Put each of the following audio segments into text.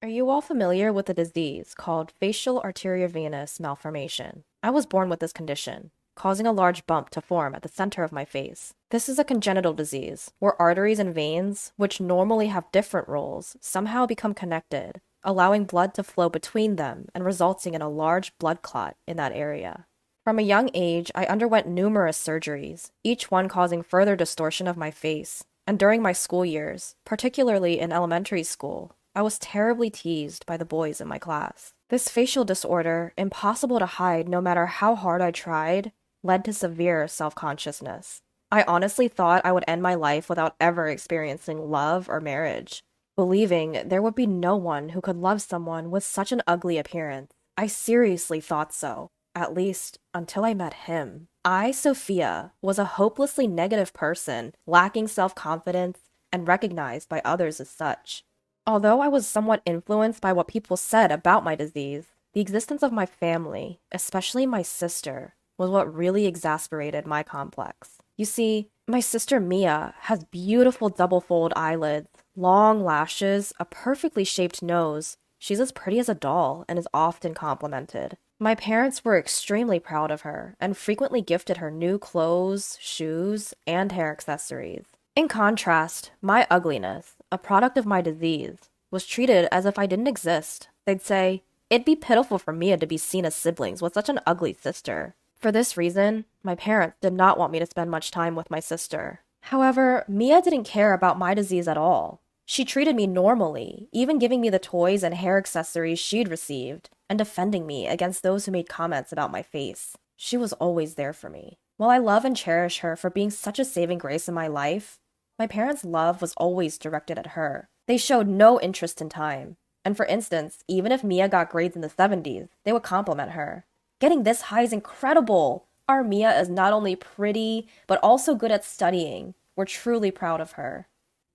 Are you all familiar with a disease called facial arteriovenous malformation? I was born with this condition, causing a large bump to form at the center of my face. This is a congenital disease where arteries and veins, which normally have different roles, somehow become connected, allowing blood to flow between them and resulting in a large blood clot in that area. From a young age, I underwent numerous surgeries, each one causing further distortion of my face. And during my school years, particularly in elementary school, I was terribly teased by the boys in my class. This facial disorder, impossible to hide no matter how hard I tried, led to severe self-consciousness. I honestly thought I would end my life without ever experiencing love or marriage, believing there would be no one who could love someone with such an ugly appearance. I seriously thought so, at least until I met him. I, Sophia, was a hopelessly negative person, lacking self-confidence, and recognized by others as such. Although I was somewhat influenced by what people said about my disease, the existence of my family, especially my sister, was what really exasperated my complex. You see, my sister Mia has beautiful double-fold eyelids, long lashes, a perfectly shaped nose. She's as pretty as a doll and is often complimented. My parents were extremely proud of her and frequently gifted her new clothes, shoes, and hair accessories. In contrast, my ugliness, a product of my disease, was treated as if I didn't exist. They'd say, "It'd be pitiful for Mia to be seen as siblings with such an ugly sister." For this reason, my parents did not want me to spend much time with my sister. However, Mia didn't care about my disease at all. She treated me normally, even giving me the toys and hair accessories she'd received, and defending me against those who made comments about my face. She was always there for me. While I love and cherish her for being such a saving grace in my life, my parents' love was always directed at her. They showed no interest in time. And for instance, even if Mia got grades in the 70s, they would compliment her. "Getting this high is incredible! Our Mia is not only pretty, but also good at studying. We're truly proud of her."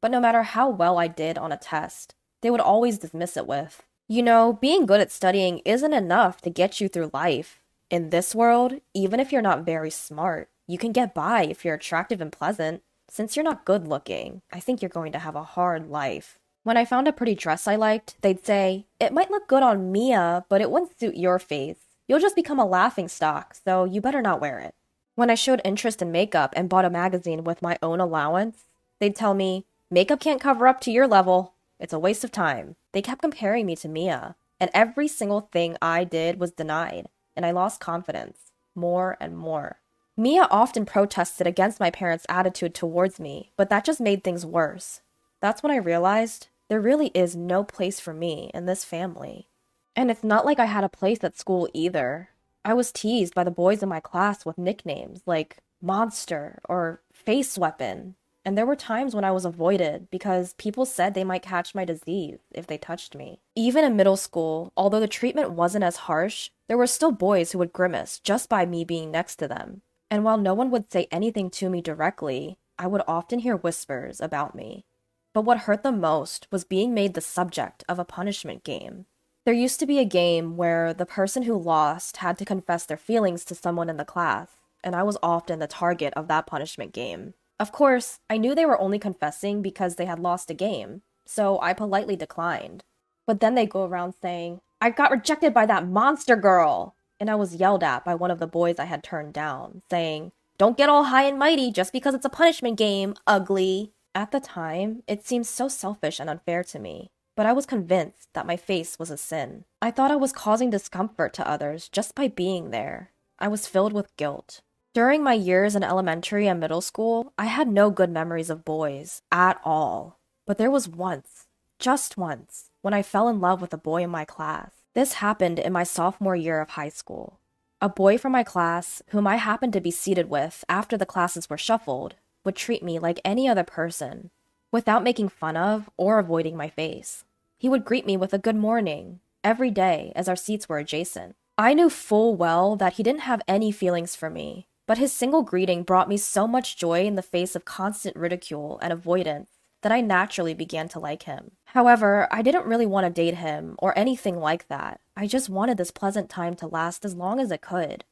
But no matter how well I did on a test, they would always dismiss it with, "You know, being good at studying isn't enough to get you through life. In this world, even if you're not very smart, you can get by if you're attractive and pleasant. Since you're not good looking, I think you're going to have a hard life." When I found a pretty dress I liked, they'd say, "It might look good on Mia, but it wouldn't suit your face. You'll just become a laughingstock, so you better not wear it." When I showed interest in makeup and bought a magazine with my own allowance, they'd tell me, "Makeup can't cover up to your level. It's a waste of time." They kept comparing me to Mia, and every single thing I did was denied, and I lost confidence, more and more. Mia often protested against my parents' attitude towards me, but that just made things worse. That's when I realized there really is no place for me in this family. And it's not like I had a place at school either. I was teased by the boys in my class with nicknames like Monster or Face Weapon. And there were times when I was avoided because people said they might catch my disease if they touched me. Even in middle school, although the treatment wasn't as harsh, there were still boys who would grimace just by me being next to them. And while no one would say anything to me directly, I would often hear whispers about me. But what hurt the most was being made the subject of a punishment game. There used to be a game where the person who lost had to confess their feelings to someone in the class, and I was often the target of that punishment game. Of course, I knew they were only confessing because they had lost a game, so I politely declined. But then they'd go around saying, "I got rejected by that monster girl!" And I was yelled at by one of the boys I had turned down, saying, "Don't get all high and mighty just because it's a punishment game, ugly." At the time, it seemed so selfish and unfair to me, but I was convinced that my face was a sin. I thought I was causing discomfort to others just by being there. I was filled with guilt. During my years in elementary and middle school, I had no good memories of boys, at all. But there was once, just once, when I fell in love with a boy in my class. This happened in my sophomore year of high school. A boy from my class, whom I happened to be seated with after the classes were shuffled, would treat me like any other person, without making fun of or avoiding my face. He would greet me with a good morning, every day as our seats were adjacent. I knew full well that he didn't have any feelings for me, but his single greeting brought me so much joy in the face of constant ridicule and avoidance that I naturally began to like him. However, I didn't really want to date him or anything like that. I just wanted this pleasant time to last as long as it could.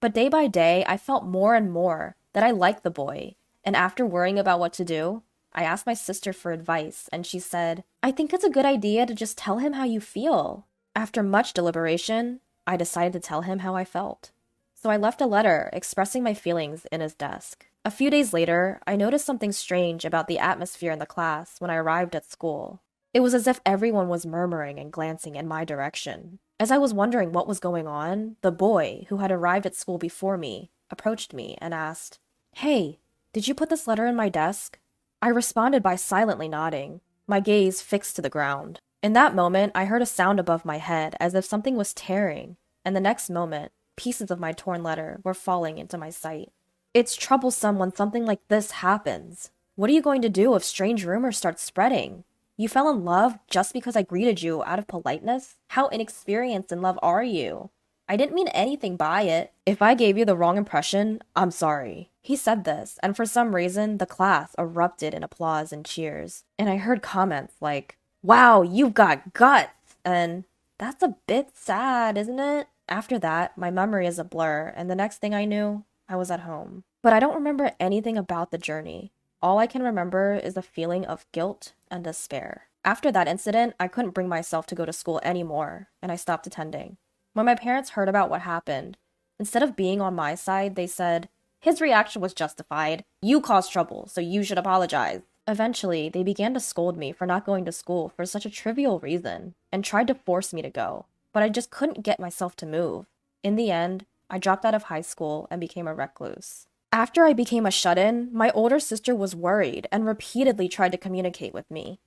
But day by day, I felt more and more that I liked the boy, and after worrying about what to do, I asked my sister for advice, and she said, I think it's a good idea to just tell him how you feel. After much deliberation, I decided to tell him how I felt. So I left a letter expressing my feelings in his desk. A few days later, I noticed something strange about the atmosphere in the class when I arrived at school. It was as if everyone was murmuring and glancing in my direction. As I was wondering what was going on, the boy, who had arrived at school before me, approached me and asked, "Hey, did you put this letter in my desk?" I responded by silently nodding, my gaze fixed to the ground. In that moment, I heard a sound above my head as if something was tearing, and the next moment, pieces of my torn letter were falling into my sight. It's troublesome when something like this happens. What are you going to do if strange rumors start spreading? You fell in love just because I greeted you out of politeness? How inexperienced in love are you? I didn't mean anything by it. If I gave you the wrong impression, I'm sorry. He said this, and for some reason, the class erupted in applause and cheers. And I heard comments like, "Wow, you've got guts!" And "That's a bit sad, isn't it?" After that, my memory is a blur, and the next thing I knew, I was at home. But I don't remember anything about the journey. All I can remember is a feeling of guilt and despair. After that incident, I couldn't bring myself to go to school anymore, and I stopped attending. When my parents heard about what happened, instead of being on my side, they said, "His reaction was justified. You caused trouble, so you should apologize." Eventually, they began to scold me for not going to school for such a trivial reason, and tried to force me to go, but I just couldn't get myself to move. In the end, I dropped out of high school and became a recluse. After I became a shut-in, my older sister was worried and repeatedly tried to communicate with me.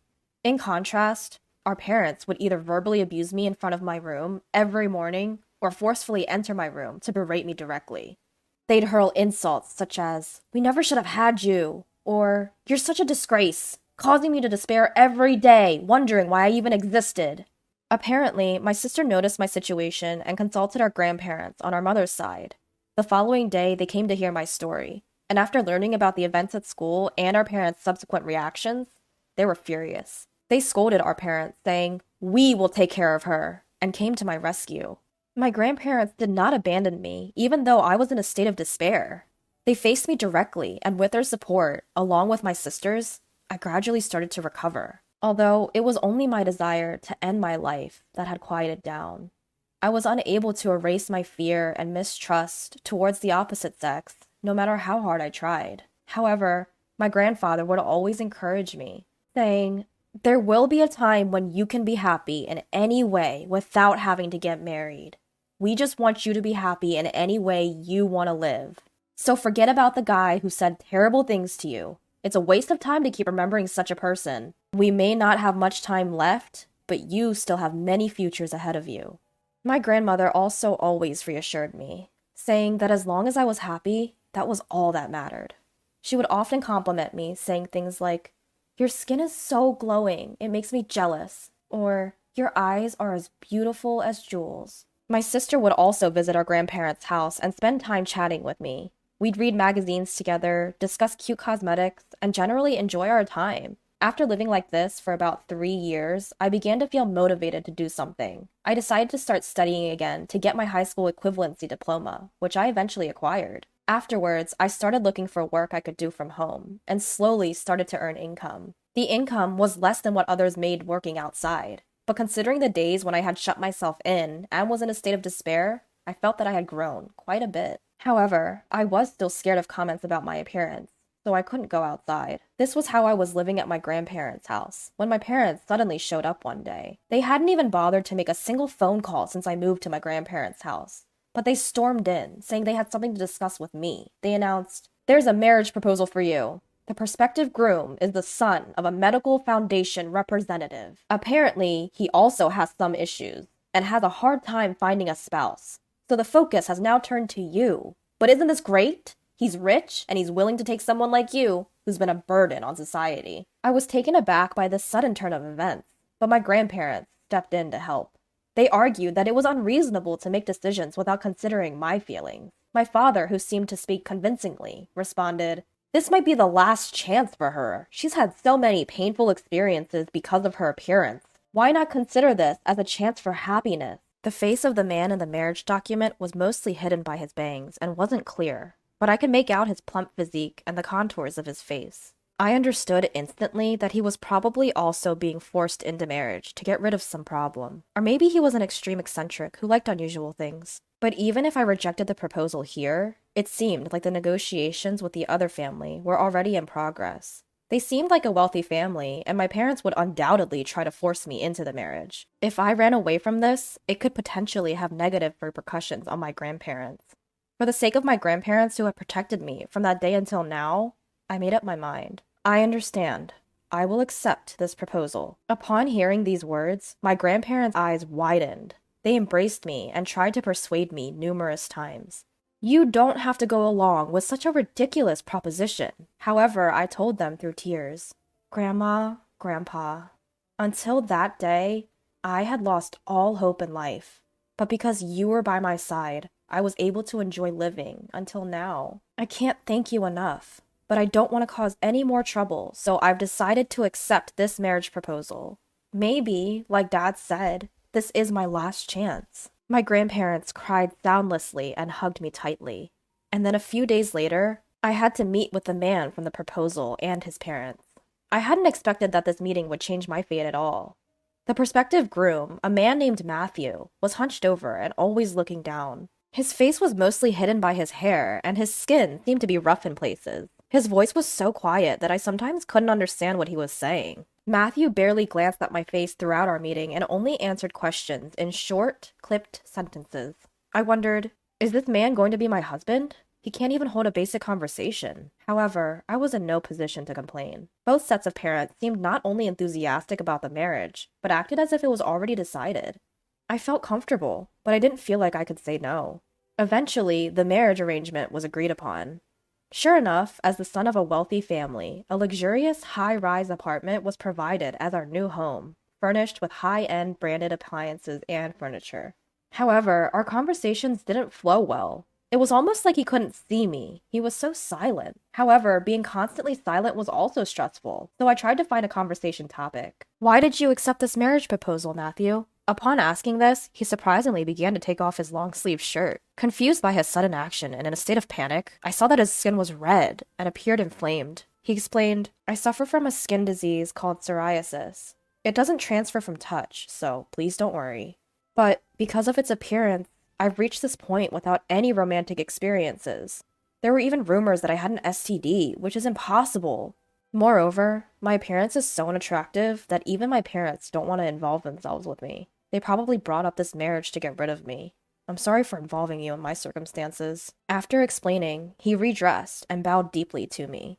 In contrast, our parents would either verbally abuse me in front of my room every morning or forcefully enter my room to berate me directly. They'd hurl insults such as, "We never should have had you," or "You're such a disgrace," causing me to despair every day, wondering why I even existed. Apparently, my sister noticed my situation and consulted our grandparents on our mother's side. The following day, they came to hear my story, and after learning about the events at school and our parents' subsequent reactions, they were furious. They scolded our parents, saying, "We will take care of her," and came to my rescue. My grandparents did not abandon me, even though I was in a state of despair. They faced me directly, and with their support, along with my sisters, I gradually started to recover. Although it was only my desire to end my life that had quieted down. I was unable to erase my fear and mistrust towards the opposite sex, no matter how hard I tried. However, my grandfather would always encourage me, saying, "There will be a time when you can be happy in any way without having to get married. We just want you to be happy in any way you want to live. So forget about the guy who said terrible things to you. It's a waste of time to keep remembering such a person. We may not have much time left, but you still have many futures ahead of you." My grandmother also always reassured me, saying that as long as I was happy, that was all that mattered. She would often compliment me, saying things like, "Your skin is so glowing, it makes me jealous," or "Your eyes are as beautiful as jewels." My sister would also visit our grandparents' house and spend time chatting with me. We'd read magazines together, discuss cute cosmetics, and generally enjoy our time. After living like this for about 3 years, I began to feel motivated to do something. I decided to start studying again to get my high school equivalency diploma, which I eventually acquired. Afterwards, I started looking for work I could do from home, and slowly started to earn income. The income was less than what others made working outside, but considering the days when I had shut myself in and was in a state of despair, I felt that I had grown quite a bit. However, I was still scared of comments about my appearance, so I couldn't go outside. This was how I was living at my grandparents' house, when my parents suddenly showed up one day. They hadn't even bothered to make a single phone call since I moved to my grandparents' house. But they stormed in, saying they had something to discuss with me. They announced, "There's a marriage proposal for you. The prospective groom is the son of a medical foundation representative. Apparently, he also has some issues, and has a hard time finding a spouse. So the focus has now turned to you. But isn't this great? He's rich, and he's willing to take someone like you, who's been a burden on society." I was taken aback by this sudden turn of events, but my grandparents stepped in to help. They argued that it was unreasonable to make decisions without considering my feelings. My father, who seemed to speak convincingly, responded, "This might be the last chance for her. She's had so many painful experiences because of her appearance. Why not consider this as a chance for happiness?" The face of the man in the marriage document was mostly hidden by his bangs and wasn't clear, but I could make out his plump physique and the contours of his face. I understood instantly that he was probably also being forced into marriage to get rid of some problem. Or maybe he was an extreme eccentric who liked unusual things. But even if I rejected the proposal here, it seemed like the negotiations with the other family were already in progress. They seemed like a wealthy family, and my parents would undoubtedly try to force me into the marriage. If I ran away from this, it could potentially have negative repercussions on my grandparents. For the sake of my grandparents who have protected me from that day until now, I made up my mind. I understand. I will accept this proposal. Upon hearing these words, my grandparents' eyes widened. They embraced me and tried to persuade me numerous times. You don't have to go along with such a ridiculous proposition. However, I told them through tears, Grandma, Grandpa, until that day, I had lost all hope in life. But because you were by my side, I was able to enjoy living until now. I can't thank you enough, but I don't want to cause any more trouble, so I've decided to accept this marriage proposal. Maybe, like Dad said, this is my last chance. My grandparents cried soundlessly and hugged me tightly. And then a few days later, I had to meet with the man from the proposal and his parents. I hadn't expected that this meeting would change my fate at all. The prospective groom, a man named Matthew, was hunched over and always looking down. His face was mostly hidden by his hair, and his skin seemed to be rough in places. His voice was so quiet that I sometimes couldn't understand what he was saying. Matthew barely glanced at my face throughout our meeting and only answered questions in short, clipped sentences. I wondered, is this man going to be my husband? He can't even hold a basic conversation. However, I was in no position to complain. Both sets of parents seemed not only enthusiastic about the marriage, but acted as if it was already decided. I felt comfortable, but I didn't feel like I could say no. Eventually, the marriage arrangement was agreed upon. Sure enough, as the son of a wealthy family, a luxurious high-rise apartment was provided as our new home, furnished with high-end branded appliances and furniture. However, our conversations didn't flow well. It was almost like he couldn't see me. He was so silent. However, being constantly silent was also stressful, so I tried to find a conversation topic. Why did you accept this marriage proposal, Matthew? Upon asking this, he surprisingly began to take off his long-sleeved shirt. Confused by his sudden action and in a state of panic, I saw that his skin was red and appeared inflamed. He explained, I suffer from a skin disease called psoriasis. It doesn't transfer from touch, so please don't worry. But because of its appearance, I've reached this point without any romantic experiences. There were even rumors that I had an STD, which is impossible. Moreover, my appearance is so unattractive that even my parents don't want to involve themselves with me. They probably brought up this marriage to get rid of me. I'm sorry for involving you in my circumstances. After explaining, he redressed and bowed deeply to me.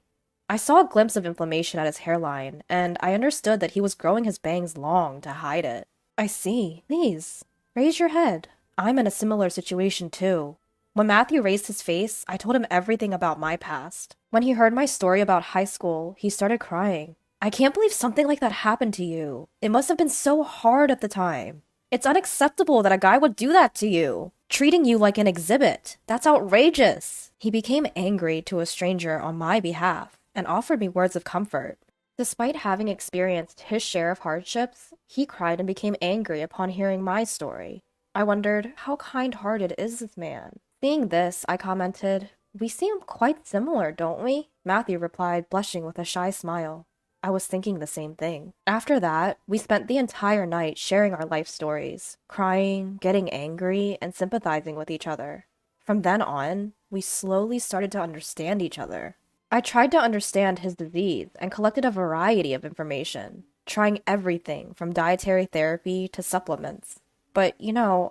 I saw a glimpse of inflammation at his hairline, and I understood that he was growing his bangs long to hide it. I see. Please, raise your head. I'm in a similar situation too. When Matthew raised his face, I told him everything about my past. When he heard my story about high school, he started crying. I can't believe something like that happened to you. It must have been so hard at the time. It's unacceptable that a guy would do that to you, treating you like an exhibit. That's outrageous. He became angry to a stranger on my behalf and offered me words of comfort. Despite having experienced his share of hardships, he cried and became angry upon hearing my story. I wondered, how kind-hearted is this man? Seeing this, I commented, we seem quite similar, don't we? Matthew replied, blushing with a shy smile. I was thinking the same thing. After that, we spent the entire night sharing our life stories, crying, getting angry, and sympathizing with each other. From then on, we slowly started to understand each other. I tried to understand his disease and collected a variety of information, trying everything from dietary therapy to supplements. But,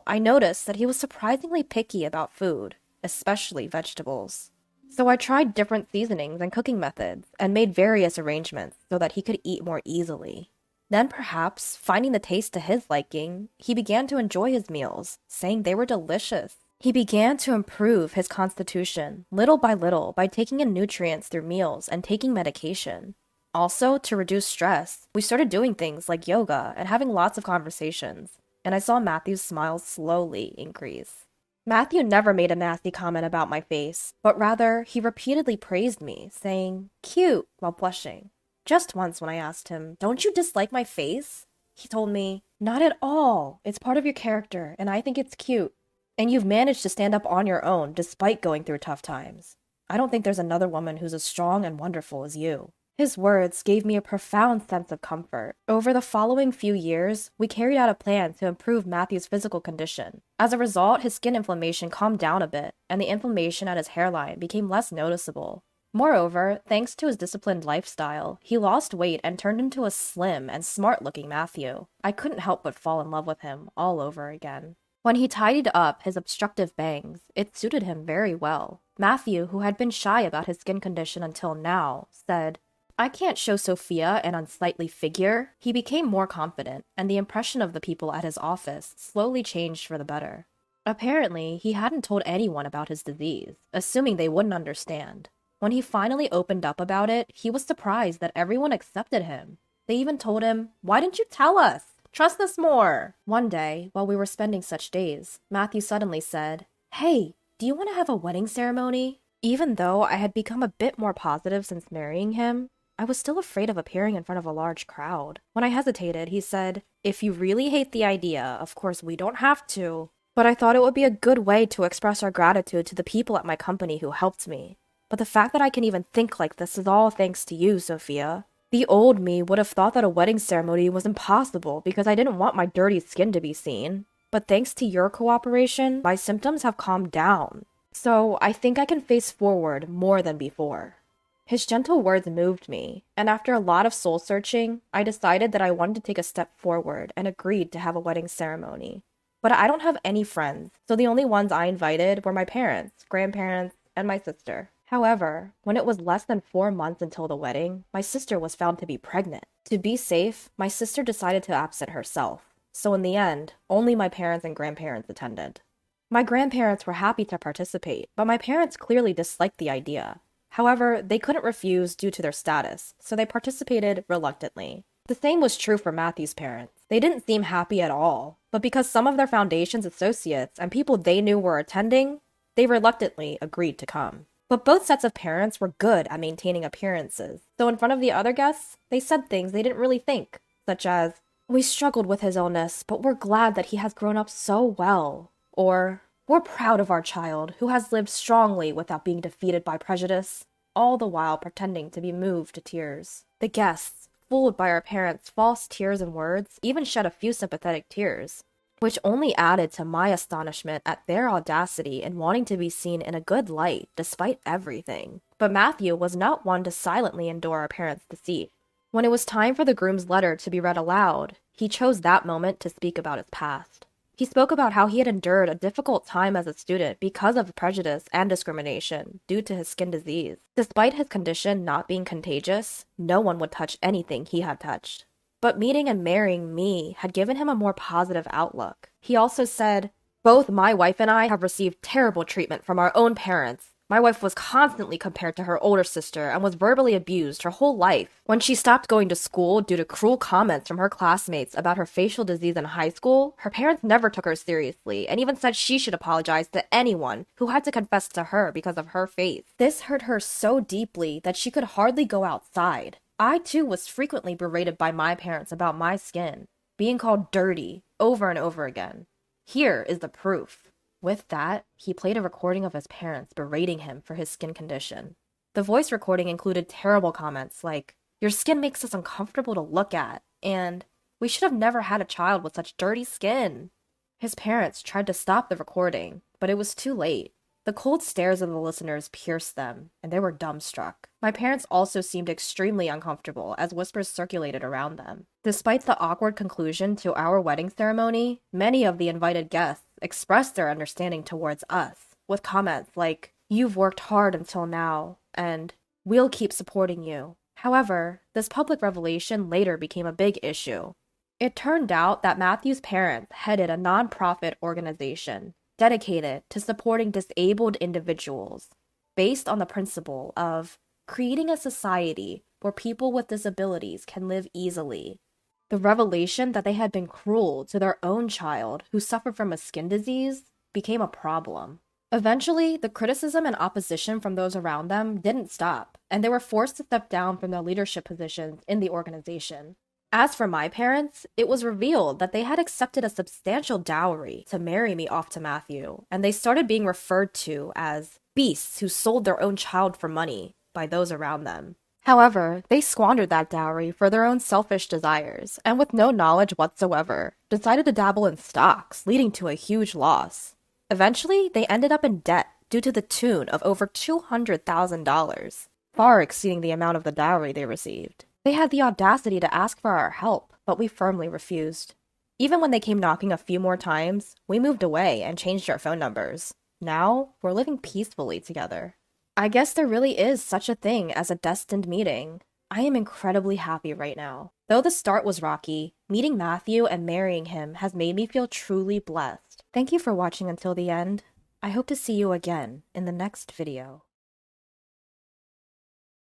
I noticed that he was surprisingly picky about food, especially vegetables. So I tried different seasonings and cooking methods and made various arrangements so that he could eat more easily. Then perhaps, finding the taste to his liking, he began to enjoy his meals, saying they were delicious. He began to improve his constitution, little by little, by taking in nutrients through meals and taking medication. Also, to reduce stress, we started doing things like yoga and having lots of conversations, and I saw Matthew's smile slowly increase. Matthew never made a nasty comment about my face, but rather, he repeatedly praised me, saying, cute, while blushing. Just once when I asked him, don't you dislike my face? He told me, not at all. It's part of your character, and I think it's cute. And you've managed to stand up on your own despite going through tough times. I don't think there's another woman who's as strong and wonderful as you. His words gave me a profound sense of comfort. Over the following few years, we carried out a plan to improve Matthew's physical condition. As a result, his skin inflammation calmed down a bit, and the inflammation at his hairline became less noticeable. Moreover, thanks to his disciplined lifestyle, he lost weight and turned into a slim and smart-looking Matthew. I couldn't help but fall in love with him all over again. When he tidied up his obstructive bangs, it suited him very well. Matthew, who had been shy about his skin condition until now, said, "I can't show Sophia an unsightly figure." He became more confident, and the impression of the people at his office slowly changed for the better. Apparently, he hadn't told anyone about his disease, assuming they wouldn't understand. When he finally opened up about it, he was surprised that everyone accepted him. They even told him, "Why didn't you tell us? Trust us more." One day, while we were spending such days, Matthew suddenly said, "Hey, do you want to have a wedding ceremony?" Even though I had become a bit more positive since marrying him, I was still afraid of appearing in front of a large crowd. When I hesitated, he said, "If you really hate the idea, of course we don't have to. But I thought it would be a good way to express our gratitude to the people at my company who helped me. But the fact that I can even think like this is all thanks to you, Sophia. The old me would have thought that a wedding ceremony was impossible because I didn't want my dirty skin to be seen. But thanks to your cooperation, my symptoms have calmed down. So I think I can face forward more than before." His gentle words moved me, and after a lot of soul-searching, I decided that I wanted to take a step forward and agreed to have a wedding ceremony. But I don't have any friends, so the only ones I invited were my parents, grandparents, and my sister. However, when it was less than 4 months until the wedding, my sister was found to be pregnant. To be safe, my sister decided to absent herself, so in the end, only my parents and grandparents attended. My grandparents were happy to participate, but my parents clearly disliked the idea. However, they couldn't refuse due to their status, so they participated reluctantly. The same was true for Matthew's parents. They didn't seem happy at all, but because some of their foundation's associates and people they knew were attending, they reluctantly agreed to come. But both sets of parents were good at maintaining appearances, so in front of the other guests, they said things they didn't really think, such as, "We struggled with his illness, but we're glad that he has grown up so well," or, "We're proud of our child, who has lived strongly without being defeated by prejudice," all the while pretending to be moved to tears. The guests, fooled by our parents' false tears and words, even shed a few sympathetic tears, which only added to my astonishment at their audacity in wanting to be seen in a good light despite everything. But Matthew was not one to silently endure our parents' deceit. When it was time for the groom's letter to be read aloud, he chose that moment to speak about his past. He spoke about how he had endured a difficult time as a student because of prejudice and discrimination due to his skin disease. Despite his condition not being contagious, no one would touch anything he had touched. But meeting and marrying me had given him a more positive outlook. He also said, "Both my wife and I have received terrible treatment from our own parents. My wife was constantly compared to her older sister and was verbally abused her whole life. When she stopped going to school due to cruel comments from her classmates about her facial disease in high school, her parents never took her seriously and even said she should apologize to anyone who had to confess to her because of her faith. This hurt her so deeply that she could hardly go outside. I too was frequently berated by my parents about my skin, being called dirty over and over again. Here is the proof." With that, he played a recording of his parents berating him for his skin condition. The voice recording included terrible comments like, "Your skin makes us uncomfortable to look at," and "We should have never had a child with such dirty skin." His parents tried to stop the recording, but it was too late. The cold stares of the listeners pierced them, and they were dumbstruck. My parents also seemed extremely uncomfortable as whispers circulated around them. Despite the awkward conclusion to our wedding ceremony, many of the invited guests expressed their understanding towards us, with comments like, "You've worked hard until now," and "We'll keep supporting you." However, this public revelation later became a big issue. It turned out that Matthew's parents headed a nonprofit organization dedicated to supporting disabled individuals, based on the principle of creating a society where people with disabilities can live easily. The revelation that they had been cruel to their own child who suffered from a skin disease became a problem. Eventually, the criticism and opposition from those around them didn't stop, and they were forced to step down from their leadership positions in the organization. As for my parents, it was revealed that they had accepted a substantial dowry to marry me off to Matthew, and they started being referred to as beasts who sold their own child for money by those around them. However, they squandered that dowry for their own selfish desires, and with no knowledge whatsoever, decided to dabble in stocks, leading to a huge loss. Eventually, they ended up in debt due to the tune of over $200,000, far exceeding the amount of the dowry they received. They had the audacity to ask for our help, but we firmly refused. Even when they came knocking a few more times, we moved away and changed our phone numbers. Now, we're living peacefully together. I guess there really is such a thing as a destined meeting. I am incredibly happy right now. Though the start was rocky, meeting Matthew and marrying him has made me feel truly blessed. Thank you for watching until the end. I hope to see you again in the next video.